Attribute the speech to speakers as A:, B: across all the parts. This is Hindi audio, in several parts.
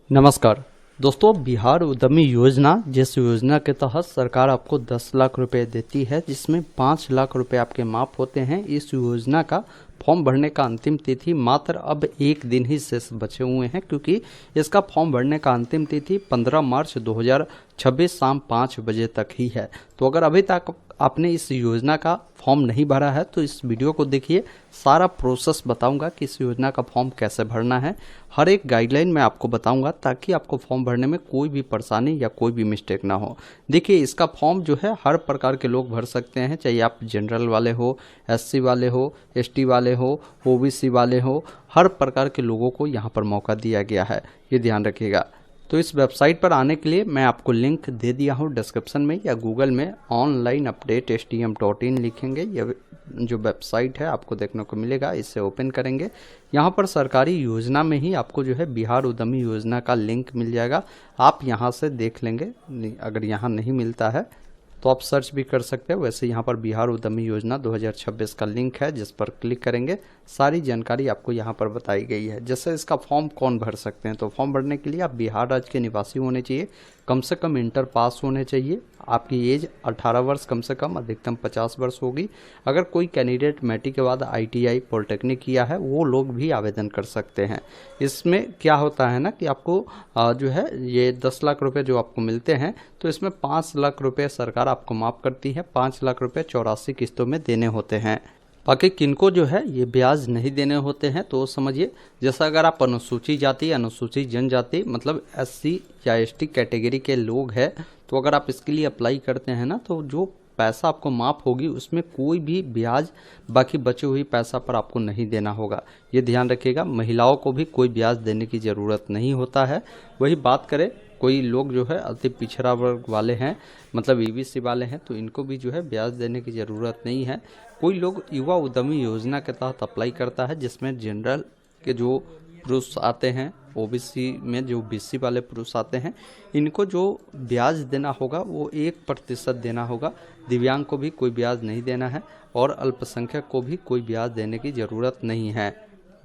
A: नमस्कार दोस्तों, बिहार उद्यमी योजना जिस योजना के तहत सरकार आपको 10 लाख रुपए देती है, जिसमें 5 लाख रुपए आपके माफ होते हैं। इस योजना का फॉर्म भरने का अंतिम तिथि मात्र अब एक दिन ही शेष बचे हुए हैं, क्योंकि इसका फॉर्म भरने का अंतिम तिथि 15 मार्च 2026 शाम 5 बजे तक ही है। तो अगर अभी तक आपने इस योजना का फॉर्म नहीं भरा है तो इस वीडियो को देखिए, सारा प्रोसेस बताऊंगा कि इस योजना का फॉर्म कैसे भरना है। हर एक गाइडलाइन मैं आपको बताऊंगा ताकि आपको फॉर्म भरने में कोई भी परेशानी या कोई भी मिस्टेक ना हो। देखिए, इसका फॉर्म जो है हर प्रकार के लोग भर सकते हैं, चाहे आप जनरल वाले हो, एससी वाले हो, एसटी वाले हो, ओबीसी वाले हो, हर प्रकार के लोगों को यहाँ पर मौका दिया गया है, ये ध्यान रखिएगा। तो इस वेबसाइट पर आने के लिए मैं आपको लिंक दे दिया हूँ डिस्क्रिप्शन में, या गूगल में ऑनलाइन अपडेट stm.in लिखेंगे, यह जो वेबसाइट है आपको देखने को मिलेगा। इसे ओपन करेंगे, यहाँ पर सरकारी योजना में ही आपको जो है बिहार उद्यमी योजना का लिंक मिल जाएगा। आप यहाँ से देख लेंगे, अगर यहाँ नहीं मिलता है तो आप सर्च भी कर सकते हैं। वैसे यहाँ पर बिहार उद्यमी योजना 2026 का लिंक है, जिस पर क्लिक करेंगे सारी जानकारी आपको यहाँ पर बताई गई है। जैसे इसका फॉर्म कौन भर सकते हैं, तो फॉर्म भरने के लिए आप बिहार राज्य के निवासी होने चाहिए, कम से कम इंटर पास होने चाहिए, आपकी एज 18 वर्ष कम से कम, अधिकतम 50 वर्ष होगी। अगर कोई कैंडिडेट मैट्रिक के बाद ITI पॉलिटेक्निक किया है, वो लोग भी आवेदन कर सकते हैं। इसमें क्या होता है ना कि आपको जो है ये 10 लाख रुपए जो आपको मिलते हैं, तो इसमें 5 लाख रुपए सरकार आपको माफ़ करती है। 5 लाख रुपए 84 किस्तों में देने होते हैं। बाकी किनको जो है ये ब्याज नहीं देने होते हैं, तो समझिए, जैसा अगर आप अनुसूचित जाति, अनुसूचित जनजाति मतलब SC या ST कैटेगरी के लोग हैं, तो अगर आप इसके लिए अप्लाई करते हैं ना, तो जो पैसा आपको माफ़ होगी उसमें कोई भी ब्याज बाकी बचे हुई पैसा पर आपको नहीं देना होगा, ये ध्यान रखिएगा। महिलाओं को भी कोई ब्याज देने की ज़रूरत नहीं होता है। वही बात करें, कोई लोग जो है अति पिछड़ा वर्ग वाले हैं, मतलब EBC वाले हैं, तो इनको भी जो है ब्याज देने की ज़रूरत नहीं है। कोई लोग युवा उद्यमी योजना के तहत अप्लाई करता है, जिसमें जनरल के जो पुरुष आते हैं, OBC में जो BC वाले पुरुष आते हैं, इनको जो ब्याज देना होगा वो 1% देना होगा। दिव्यांग को भी कोई ब्याज नहीं देना है, और अल्पसंख्यक को भी कोई ब्याज देने की ज़रूरत नहीं है।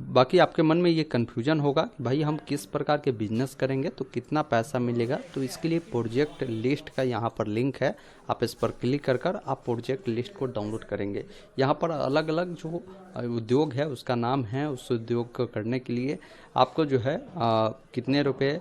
A: बाकी आपके मन में ये कन्फ्यूजन होगा कि भाई हम किस प्रकार के बिजनेस करेंगे तो कितना पैसा मिलेगा, तो इसके लिए प्रोजेक्ट लिस्ट का यहाँ पर लिंक है, आप इस पर क्लिक कर आप प्रोजेक्ट लिस्ट को डाउनलोड करेंगे। यहाँ पर अलग अलग जो उद्योग है उसका नाम है, उस उद्योग को करने के लिए आपको जो है कितने रुपए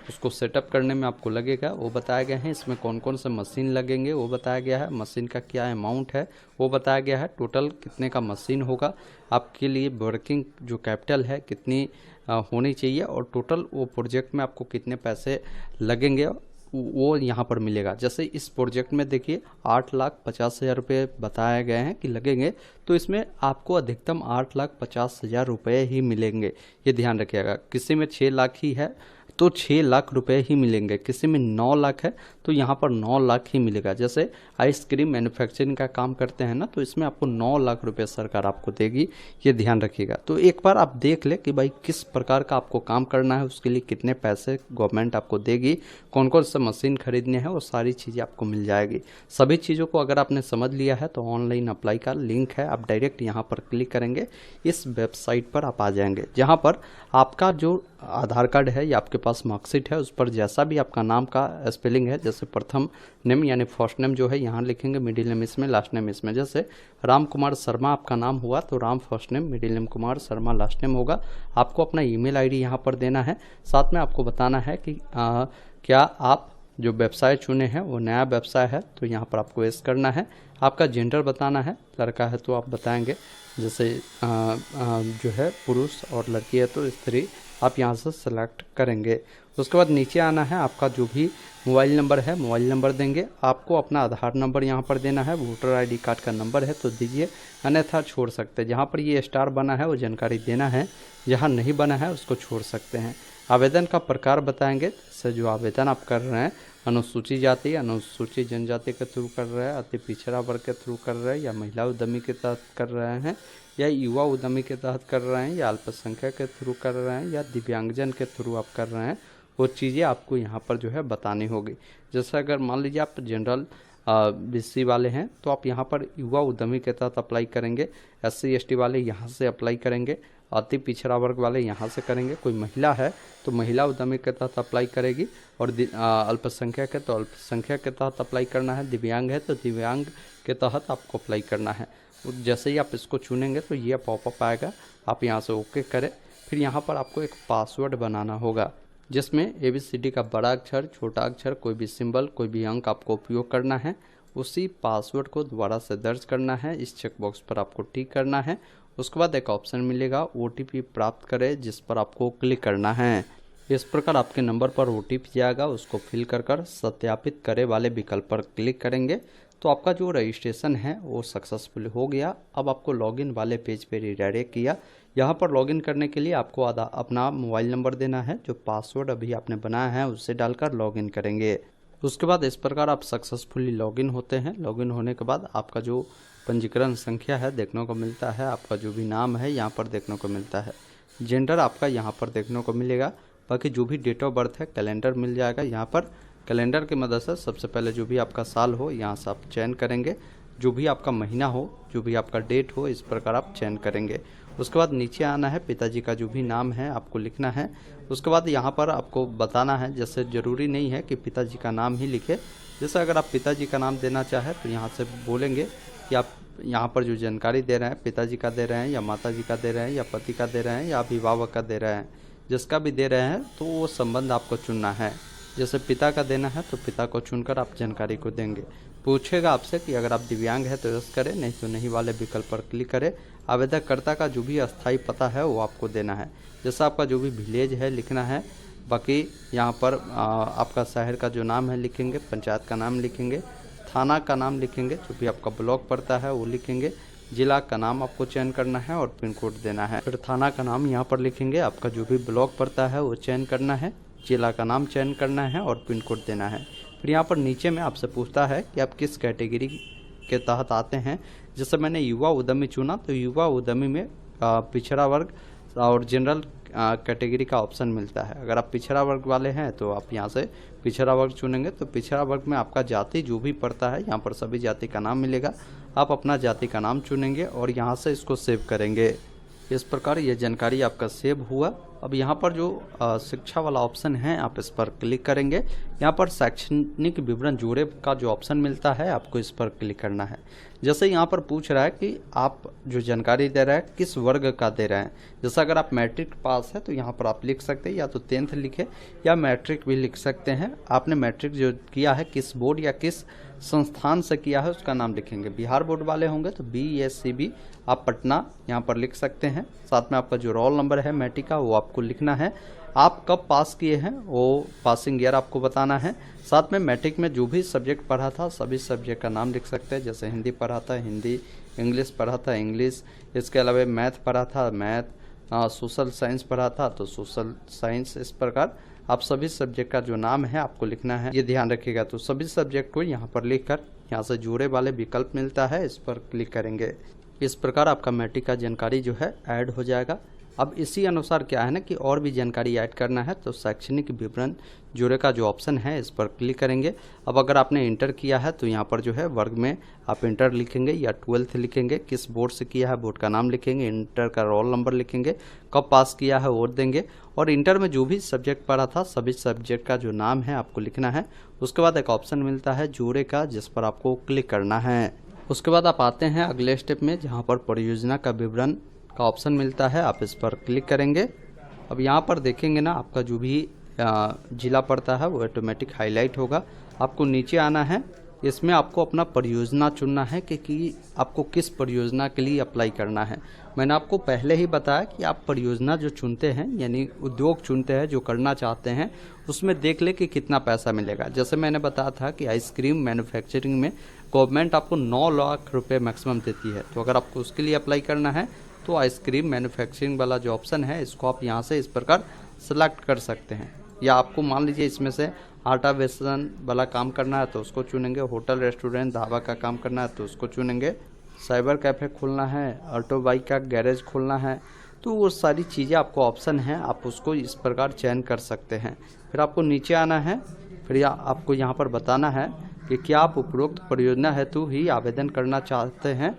A: उसको सेटअप करने में आपको लगेगा वो बताया गया है। इसमें कौन कौन से मशीन लगेंगे वो बताया गया है, मशीन का क्या अमाउंट है वो बताया गया है, टोटल कितने का मशीन होगा, आपके लिए वर्किंग जो कैपिटल है कितनी होनी चाहिए, और टोटल वो प्रोजेक्ट में आपको कितने पैसे लगेंगे वो यहाँ पर मिलेगा। जैसे इस प्रोजेक्ट में देखिए 8,50,000 रुपये बताए गए हैं कि लगेंगे, तो इसमें आपको अधिकतम 8,50,000 रुपये ही मिलेंगे, ये ध्यान रखिएगा। किसी में 6 लाख ही है तो 6 लाख रुपए ही मिलेंगे, किसी में 9 लाख है तो यहाँ पर 9 लाख ही मिलेगा। जैसे आइसक्रीम मैन्युफैक्चरिंग का काम करते हैं ना, तो इसमें आपको 9 लाख रुपए सरकार आपको देगी, ये ध्यान रखिएगा। तो एक बार आप देख ले कि भाई किस प्रकार का आपको काम करना है, उसके लिए कितने पैसे गवर्नमेंट आपको देगी, कौन कौन सा मशीन खरीदने हैं, वो सारी चीज़ें आपको मिल जाएगी। सभी चीज़ों को अगर आपने समझ लिया है तो ऑनलाइन अप्लाई का लिंक है, आप डायरेक्ट यहाँ पर क्लिक करेंगे, इस वेबसाइट पर आप आ जाएंगे, जहाँ पर आपका जो आधार कार्ड है या आपके पास मार्कशीट है, उस पर जैसा भी आपका नाम का स्पेलिंग है, जैसे प्रथम नेम यानी फर्स्ट नेम जो है यहाँ लिखेंगे, मिडिल नेम इसमें, लास्ट नेम इसमें। जैसे राम कुमार शर्मा आपका नाम हुआ तो Ram first name, middle name Kumar, Sharma last name होगा। आपको अपना ईमेल आईडी यहाँ पर देना है। साथ में आपको बताना है कि क्या आप जो व्यवसाय चुने हैं वो नया व्यवसाय है, तो यहाँ पर आपको यस करना है। आपका जेंडर बताना है, लड़का है तो आप बताएंगे, जैसे जो है पुरुष, और लड़की है तो स्त्री, आप यहाँ से सेलेक्ट करेंगे। उसके बाद नीचे आना है, आपका जो भी मोबाइल नंबर है मोबाइल नंबर देंगे, आपको अपना आधार नंबर यहाँ पर देना है, वोटर ID कार्ड का नंबर है तो दीजिए, अन्यथा छोड़ सकते हैं। जहाँ पर ये स्टार बना है वो जानकारी देना है, जहाँ नहीं बना है उसको छोड़ सकते हैं। आवेदन का प्रकार बताएंगे, जैसे जो आवेदन आप कर रहे हैं, अनुसूचित जाति, अनुसूचित जनजाति के थ्रू कर रहे हैं, अति पिछड़ा वर्ग के थ्रू कर रहे हैं, या महिला उद्यमी के तहत कर रहे हैं, या युवा उद्यमी के तहत कर रहे हैं, या अल्पसंख्यक के थ्रू कर रहे हैं, या दिव्यांगजन के थ्रू आप कर रहे हैं, वो चीज़ें आपको यहाँ पर जो है बतानी होगी। जैसे अगर मान लीजिए आप जनरल BC वाले हैं तो आप यहाँ पर युवा उद्यमी के तहत अप्लाई करेंगे, SC ST वाले यहाँ से अप्लाई करेंगे, अति पिछड़ा वर्ग वाले यहाँ से करेंगे। कोई महिला है तो महिला उद्यमी के तहत अप्लाई करेगी, और अल्पसंख्यक है तो अल्पसंख्यक के तहत अप्लाई करना है। दिव्यांग है तो दिव्यांग के तहत आपको अप्लाई करना है। जैसे ही आप इसको चुनेंगे तो ये पॉपअप आएगा, आप यहाँ से ओके करें। फिर यहाँ पर आपको एक पासवर्ड बनाना होगा, जिसमें ABCD का बड़ा अक्षर, छोटा अक्षर, कोई भी सिंबल, कोई भी अंक आपको उपयोग करना है। उसी पासवर्ड को दोबारा से दर्ज करना है, इस चेकबॉक्स पर आपको टिक करना है। उसके बाद एक ऑप्शन मिलेगा OTP प्राप्त करें, जिस पर आपको क्लिक करना है। इस प्रकार आपके नंबर पर OTP जाएगा, उसको फिल कर सत्यापित करें वाले विकल्प पर क्लिक करेंगे तो आपका जो रजिस्ट्रेशन है वो सक्सेसफुल हो गया। अब आपको लॉगिन वाले पेज पे रिडायरेक्ट किया। यहाँ पर लॉगिन करने के लिए आपको अपना मोबाइल नंबर देना है, जो पासवर्ड अभी आपने बनाया है उससे डालकर लॉगिन करेंगे। उसके बाद इस प्रकार आप सक्सेसफुली लॉगिन होते हैं। लॉगिन होने के बाद आपका जो पंजीकरण संख्या है देखने को मिलता है, आपका जो भी नाम है यहाँ पर देखने को मिलता है, जेंडर आपका यहाँ पर देखने को मिलेगा। बाकी जो भी डेट ऑफ बर्थ है कैलेंडर मिल जाएगा। यहाँ पर कैलेंडर की मदद से सबसे पहले जो भी आपका साल हो यहाँ से आप चयन करेंगे, जो भी आपका महीना हो, जो भी आपका डेट हो, इस प्रकार आप चयन करेंगे। उसके बाद नीचे आना है, पिताजी का जो भी नाम है आपको लिखना है। उसके बाद यहाँ पर आपको बताना है, जैसे ज़रूरी नहीं है कि पिताजी का नाम ही लिखे। जैसे अगर आप पिताजी का नाम देना चाहें तो यहाँ से बोलेंगे कि आप यहाँ पर जो जानकारी दे रहे हैं पिताजी का दे रहे हैं या माताजी का दे रहे हैं या पति का दे रहे हैं या अभिभावक का दे रहे हैं, जिसका भी दे रहे हैं तो वो संबंध आपको चुनना है। जैसे पिता का देना है तो पिता को चुनकर आप जानकारी को देंगे। पूछेगा आपसे कि अगर आप दिव्यांग है तो यस करें, नहीं तो नहीं वाले विकल्प पर क्लिक करें। आवेदनकर्ता का जो भी अस्थायी पता है वो आपको देना है, जैसा आपका जो भी विलेज है लिखना है। बाकी यहाँ पर आपका शहर का जो नाम है लिखेंगे, पंचायत का नाम लिखेंगे, थाना का नाम लिखेंगे, जो भी आपका ब्लॉक पड़ता है वो लिखेंगे, जिला का नाम आपको चयन करना है और पिन कोड देना है। फिर थाना का नाम यहाँ पर लिखेंगे, आपका जो भी ब्लॉक पड़ता है वो चयन करना है, जिला का नाम चयन करना है और पिन कोड देना है। फिर यहाँ पर नीचे में आपसे पूछता है कि आप किस कैटेगरी के तहत आते हैं। जैसे मैंने युवा उद्यमी चुना तो युवा उद्यमी में पिछड़ा वर्ग और जनरल कैटेगरी का ऑप्शन मिलता है। अगर आप पिछड़ा वर्ग वाले हैं तो आप यहाँ से पिछड़ा वर्ग चुनेंगे तो पिछड़ा वर्ग में आपका जाति जो भी पड़ता है यहाँ पर सभी जाति का नाम मिलेगा। आप अपना जाति का नाम चुनेंगे और यहाँ से इसको सेव करेंगे। इस प्रकार ये जानकारी आपका सेव हुआ। अब यहाँ पर जो शिक्षा वाला ऑप्शन है आप इस पर क्लिक करेंगे। यहाँ पर शैक्षणिक विवरण जोड़े का जो ऑप्शन मिलता है आपको इस पर क्लिक करना है। जैसे यहाँ पर पूछ रहा है कि आप जो जानकारी दे रहे हैं किस वर्ग का दे रहे हैं। जैसा अगर आप मैट्रिक पास है तो यहाँ पर आप लिख सकते हैं, या तो 10th लिखे या मैट्रिक भी लिख सकते हैं। आपने मैट्रिक जो किया है किस बोर्ड या किस संस्थान से किया है उसका नाम लिखेंगे। बिहार बोर्ड वाले होंगे तो BSCB आप पटना यहाँ पर लिख सकते हैं। साथ में आपका जो रोल नंबर है मैट्रिक का वो आपको लिखना है। आप कब पास किए हैं वो पासिंग ईयर आपको बताना है। साथ में मैट्रिक में जो भी सब्जेक्ट पढ़ा था सभी सब्जेक्ट का नाम लिख सकते हैं। जैसे हिंदी पढ़ा था हिंदी, इंग्लिश पढ़ा था इंग्लिश, इसके अलावा मैथ पढ़ा था मैथ, सोशल साइंस पढ़ा था तो सोशल साइंस। इस प्रकार आप सभी सब्जेक्ट का जो नाम है आपको लिखना है, ये ध्यान रखिएगा। तो सभी सब्जेक्ट को यहाँ पर लिखकर यहाँ से जोड़े वाले विकल्प मिलता है, इस पर क्लिक करेंगे। इस प्रकार आपका मैट्रिक का जानकारी जो है ऐड हो जाएगा। अब इसी अनुसार क्या है ना कि और भी जानकारी ऐड करना है तो शैक्षणिक विवरण जोड़े का जो ऑप्शन है इस पर क्लिक करेंगे। अब अगर आपने इंटर किया है तो यहाँ पर जो है वर्ग में आप इंटर लिखेंगे या 12th लिखेंगे, किस बोर्ड से किया है बोर्ड का नाम लिखेंगे, इंटर का रोल नंबर लिखेंगे, कब पास किया है वो देंगे, और इंटर में जो भी सब्जेक्ट पढ़ा था सभी सब्जेक्ट का जो नाम है आपको लिखना है। उसके बाद एक ऑप्शन मिलता है जोड़े का, जिस पर आपको क्लिक करना है। उसके बाद आप आते हैं अगले स्टेप में, जहाँ पर परियोजना का विवरण का ऑप्शन मिलता है, आप इस पर क्लिक करेंगे। अब यहाँ पर देखेंगे ना आपका जो भी जिला पड़ता है वो ऑटोमेटिक हाईलाइट होगा। आपको नीचे आना है, इसमें आपको अपना परियोजना चुनना है कि आपको किस परियोजना के लिए अप्लाई करना है। मैंने आपको पहले ही बताया कि आप परियोजना जो चुनते हैं यानी उद्योग चुनते हैं जो करना चाहते हैं उसमें देख ले कि कितना पैसा मिलेगा। जैसे मैंने बताया था कि आइसक्रीम मैन्युफैक्चरिंग में गवर्नमेंट आपको 9 लाख रुपए मैक्सिमम देती है, तो अगर आपको उसके लिए अप्लाई करना है तो आइसक्रीम मैन्युफैक्चरिंग वाला जो ऑप्शन है इसको आप यहाँ से इस प्रकार सेलेक्ट कर सकते हैं। या आपको मान लीजिए इसमें से आटा बेसन वाला काम करना है तो उसको चुनेंगे, होटल रेस्टोरेंट ढाबा का काम करना है तो उसको चुनेंगे, साइबर कैफ़े खोलना है, ऑटो बाइक का गैरेज खोलना है, तो वो सारी चीज़ें आपको ऑप्शन हैं, आप उसको इस प्रकार चयन कर सकते हैं। फिर आपको नीचे आना है, फिर आपको यहाँ पर बताना है कि क्या आप उपरोक्त परियोजना हेतु ही आवेदन करना चाहते हैं,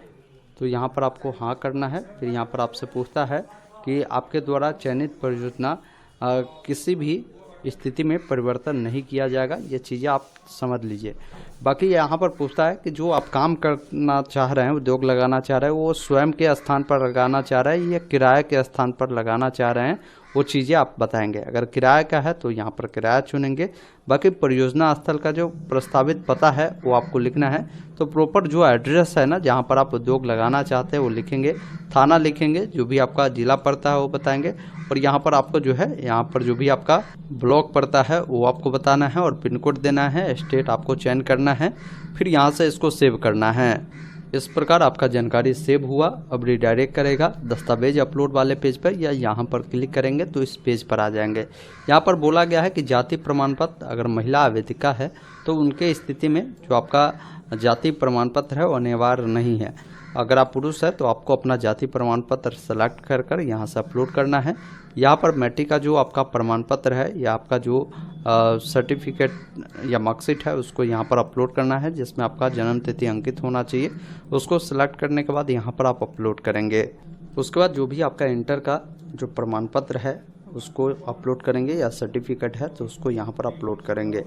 A: तो यहाँ पर आपको हाँ करना है। फिर यहाँ पर आपसे पूछता है कि आपके द्वारा चयनित परियोजना किसी भी स्थिति में परिवर्तन नहीं किया जाएगा। ये चीज़ें आप समझ लीजिए। बाकी यहाँ पर पूछता है कि जो आप काम करना चाह रहे हैं, उद्योग लगाना चाह रहे हैं, वो स्वयं के स्थान पर लगाना चाह रहे हैं या किराए के स्थान पर लगाना चाह रहे हैं, वो चीज़ें आप बताएंगे। अगर किराए का है तो यहाँ पर किराया चुनेंगे। बाकी परियोजना स्थल का जो प्रस्तावित पता है वो आपको लिखना है। तो प्रॉपर जो एड्रेस है ना, जहाँ पर आप उद्योग लगाना चाहते हैं वो लिखेंगे, थाना लिखेंगे, जो भी आपका जिला पड़ता है वो बताएंगे, और यहाँ पर आपको जो है, यहाँ पर जो भी आपका ब्लॉक पड़ता है वो आपको बताना है, और पिन कोड देना है, स्टेट आपको चयन करना है, फिर यहाँ से इसको सेव करना है। इस प्रकार आपका जानकारी सेव हुआ। अब रिडायरेक्ट करेगा दस्तावेज अपलोड वाले पेज पर, या यहाँ पर क्लिक करेंगे तो इस पेज पर आ जाएंगे। यहाँ पर बोला गया है कि जाति प्रमाण पत्र, अगर महिला आवेदिका है तो उनके स्थिति में जो आपका जाति प्रमाण पत्र है वो अनिवार्य नहीं है। अगर आप पुरुष है तो आपको अपना जाति प्रमाण पत्र सेलेक्ट कर कर यहाँ से अपलोड करना है। यहाँ पर मैट्रिक का जो आपका प्रमाण पत्र है या आपका जो सर्टिफिकेट या मार्कशीट है उसको यहाँ पर अपलोड करना है, जिसमें आपका जन्म तिथि अंकित होना चाहिए। उसको सिलेक्ट करने के बाद यहाँ पर आप अपलोड करेंगे। उसके बाद जो भी आपका इंटर का जो प्रमाण पत्र है उसको अपलोड करेंगे, या सर्टिफिकेट है तो उसको यहाँ पर अपलोड करेंगे।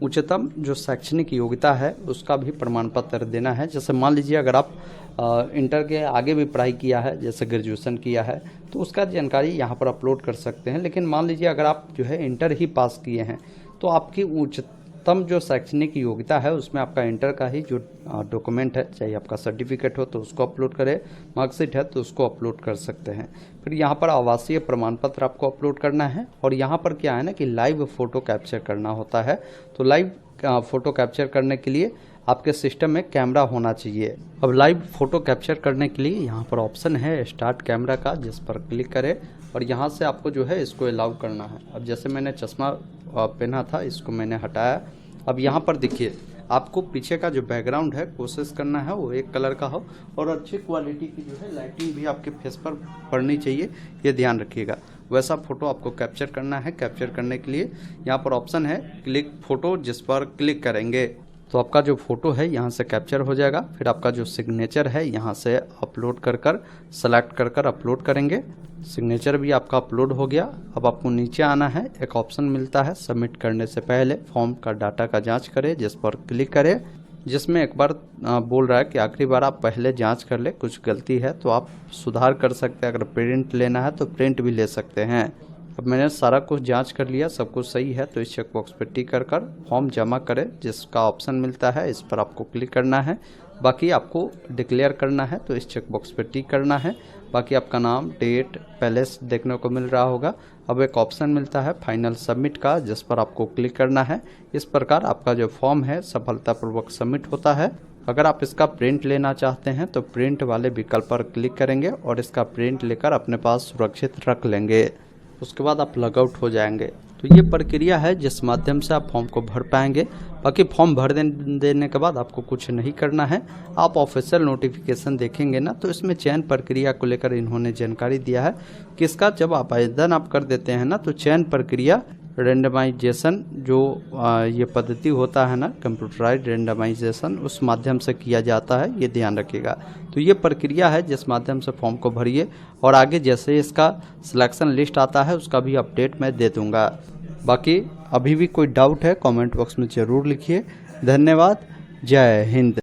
A: उच्चतम जो शैक्षणिक योग्यता है उसका भी प्रमाण पत्र देना है। जैसे मान लीजिए अगर आप इंटर के आगे भी पढ़ाई किया है, जैसे ग्रेजुएशन किया है, तो उसका जानकारी यहाँ पर अपलोड कर सकते हैं। लेकिन मान लीजिए अगर आप जो है इंटर ही पास किए हैं तो आपकी उच्चतम जो शैक्षणिक योग्यता है उसमें आपका इंटर का ही जो डॉक्यूमेंट है, चाहे आपका सर्टिफिकेट हो तो उसको अपलोड करें, मार्कशीट है तो उसको अपलोड कर सकते हैं। फिर यहाँ पर आवासीय प्रमाण पत्र आपको अपलोड करना है, और यहाँ पर क्या है ना कि लाइव फ़ोटो कैप्चर करना होता है। तो लाइव फ़ोटो कैप्चर करने के लिए आपके सिस्टम में कैमरा होना चाहिए। अब लाइव फ़ोटो कैप्चर करने के लिए यहाँ पर ऑप्शन है स्टार्ट कैमरा का, जिस पर क्लिक करें और यहाँ से आपको जो है इसको अलाउ करना है। अब जैसे मैंने चश्मा पहना था, इसको मैंने हटाया। अब यहाँ पर देखिए, आपको पीछे का जो बैकग्राउंड है कोशिश करना है वो एक कलर का हो, और अच्छी क्वालिटी की जो है लाइटिंग भी आपके फेस पर पड़नी चाहिए, ये ध्यान रखिएगा। वैसा फ़ोटो आपको कैप्चर करना है। कैप्चर करने के लिए यहाँ पर ऑप्शन है क्लिक फ़ोटो, जिस पर क्लिक करेंगे तो आपका जो फ़ोटो है यहाँ से कैप्चर हो जाएगा। फिर आपका जो सिग्नेचर है यहाँ से अपलोड कर कर सेलेक्ट कर कर अपलोड करेंगे। सिग्नेचर भी आपका अपलोड हो गया। अब आपको नीचे आना है, एक ऑप्शन मिलता है सबमिट करने से पहले फॉर्म का डाटा का जांच करें, जिस पर क्लिक करें, जिसमें एक बार बोल रहा है कि आखिरी बार आप पहले जांच कर ले, कुछ गलती है तो आप सुधार कर सकते हैं। अगर प्रिंट लेना है तो प्रिंट भी ले सकते हैं। अब मैंने सारा कुछ जांच कर लिया, सब कुछ सही है, तो इस चेक बॉक्स पर टिक कर कर फॉर्म जमा करें, जिसका ऑप्शन मिलता है, इस पर आपको क्लिक करना है। बाकी आपको डिक्लेयर करना है तो इस चेक बॉक्स पर टिक करना है। बाकी आपका नाम, डेट पहले से देखने को मिल रहा होगा। अब एक ऑप्शन मिलता है फाइनल सबमिट का, जिस पर आपको क्लिक करना है। इस प्रकार आपका जो फॉर्म है सफलतापूर्वक सबमिट होता है। अगर आप इसका प्रिंट लेना चाहते हैं तो प्रिंट वाले विकल्प पर क्लिक करेंगे और इसका प्रिंट लेकर अपने पास सुरक्षित रख लेंगे। उसके बाद आप लॉगआउट हो जाएंगे। तो ये प्रक्रिया है जिस माध्यम से आप फॉर्म को भर पाएंगे। बाकी फॉर्म भर देने के बाद आपको कुछ नहीं करना है। आप ऑफिशियल नोटिफिकेशन देखेंगे ना, तो इसमें चयन प्रक्रिया को लेकर इन्होंने जानकारी दिया है कि इसका जब आवेदन आप कर देते हैं ना, तो चयन प्रक्रिया रेंडमाइजेशन जो ये पद्धति होता है ना, कंप्यूटराइज्ड रेंडमाइजेशन, उस माध्यम से किया जाता है, ये ध्यान रखिएगा। तो ये प्रक्रिया है जिस माध्यम से फॉर्म को भरिए, और आगे जैसे इसका सिलेक्शन लिस्ट आता है उसका भी अपडेट मैं दे दूंगा। बाकी अभी भी कोई डाउट है कमेंट बॉक्स में ज़रूर लिखिए। धन्यवाद। जय हिंद।